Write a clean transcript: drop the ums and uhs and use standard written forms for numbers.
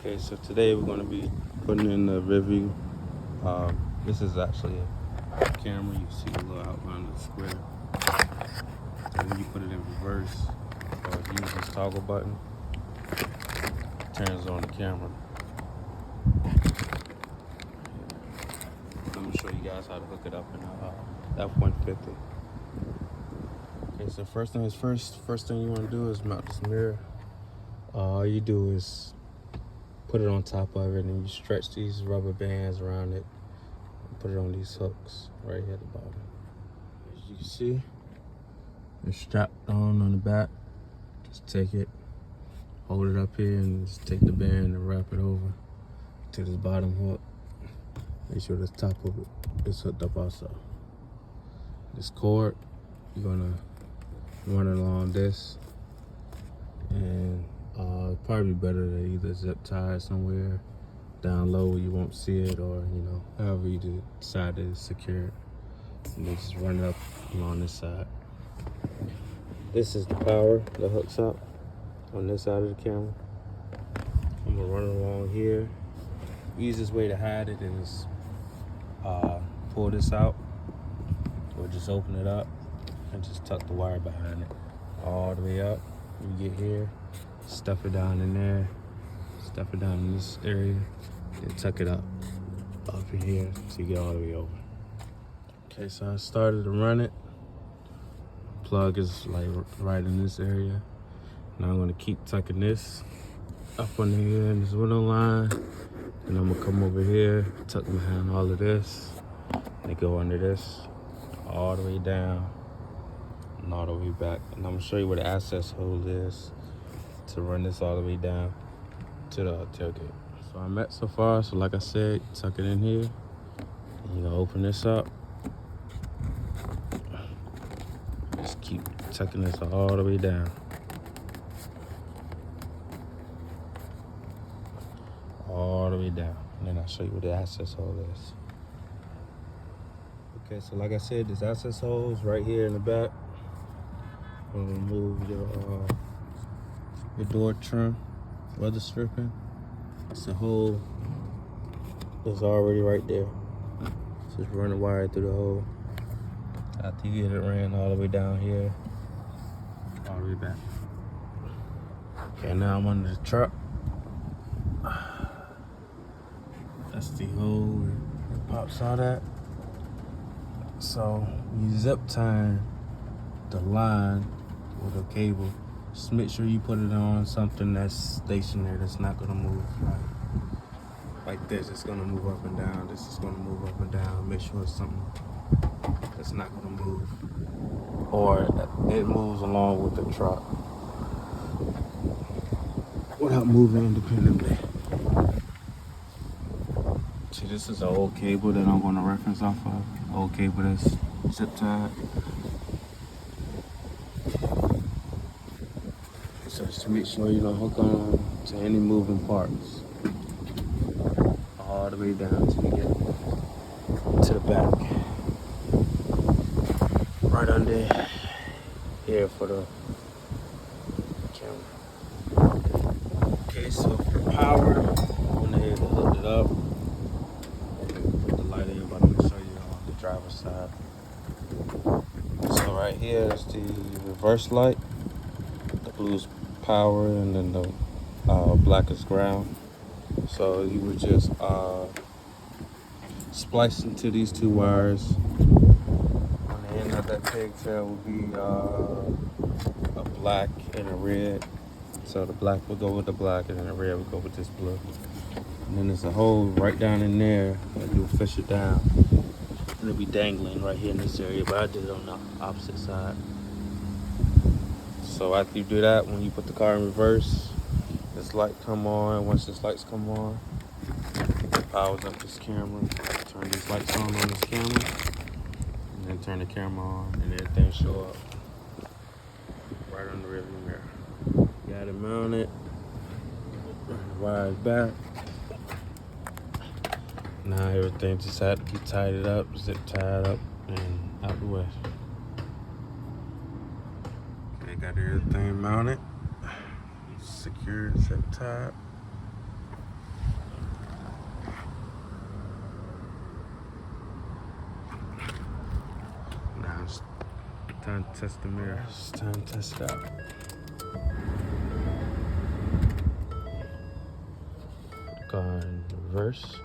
Okay, so today we're going to be putting in the review. This is actually a camera. You see the little outline of the square. So when you put it in reverse or use this toggle button, it turns on the camera. I'm going to show you guys how to hook it up in a F-150. Okay, so first thing is first thing you want to do is mount this mirror. All you do is put it on top of it and you stretch these rubber bands around it and put it on these hooks right here at the bottom. As you can see, it's strapped on the back. Just take it, hold it up here, and just take the band and wrap it over to this bottom hook. Make sure the top of it is hooked up also. This cord, you're gonna run it along this, and probably better to either zip tie it somewhere down low where you won't see it, or however you decide to secure it. And then just run it up along this side. This is the power that hooks up on this side of the camera. I'm gonna run it along here. Easiest way to hide it is pull this out, or just open it up and just tuck the wire behind it all the way up. You get here, stuff it down in there, stuff it down in this area, and tuck it up in here so you get all the way over. Okay, so I started to run it. Plug is like right in this area. Now I'm gonna keep tucking this up under here in this window line, and I'm gonna come over here, tuck behind all of this, and go under this all the way down and all the way back. And I'm gonna show you where the access hole is to run this all the way down to the tailgate. So I'm at so far, so like I said, tuck it in here, and you're gonna open this up. Just keep tucking this all the way down. All the way down. And then I'll show you where the access hole is. Okay, so like I said, this access hole is right here in the back. I'm gonna remove your door trim, weather stripping. It's a hole that's already right there. Just run the wire through the hole. After you get it ran all the way down here, all the way back. Okay, now I'm under the truck. That's the hole where it pops out at. So you zip tie the line with a cable. Just make sure you put it on something that's stationary, that's not gonna move. Like this, it's gonna move up and down. This is gonna move up and down. Make sure it's something that's not gonna move, or it moves along with the truck without moving independently. See, this is an old cable that I'm gonna reference off of. Old cable that's zip tied. So just to make sure you don't hook on to any moving parts. All the way down till you get to the back. Right under here for the camera. Okay, so for power, I'm gonna ahead and hook it up. Put the light in, but I'm gonna show you on the driver's side. So right here is the reverse light. The blue's power, and then the black is ground. So you would just splice into these two wires. On the end of that pigtail will be a black and a red. So the black will go with the black, and then the red will go with this blue. And then there's a hole right down in there that you'll fish it down. And it'll be dangling right here in this area, but I did it on the opposite side. So after you do that, when you put the car in reverse, this light come on. Once this lights come on, it powers up this camera. Turn these lights on this camera, and then turn the camera on, and everything show up right on the rearview mirror. Got it mounted. Run the wires back. Now everything just had to be tied up, zip tied up, and out the way. Okay, got everything mounted, secured, zip tied. time to test the mirror. It's time to test it out. Put the car in reverse.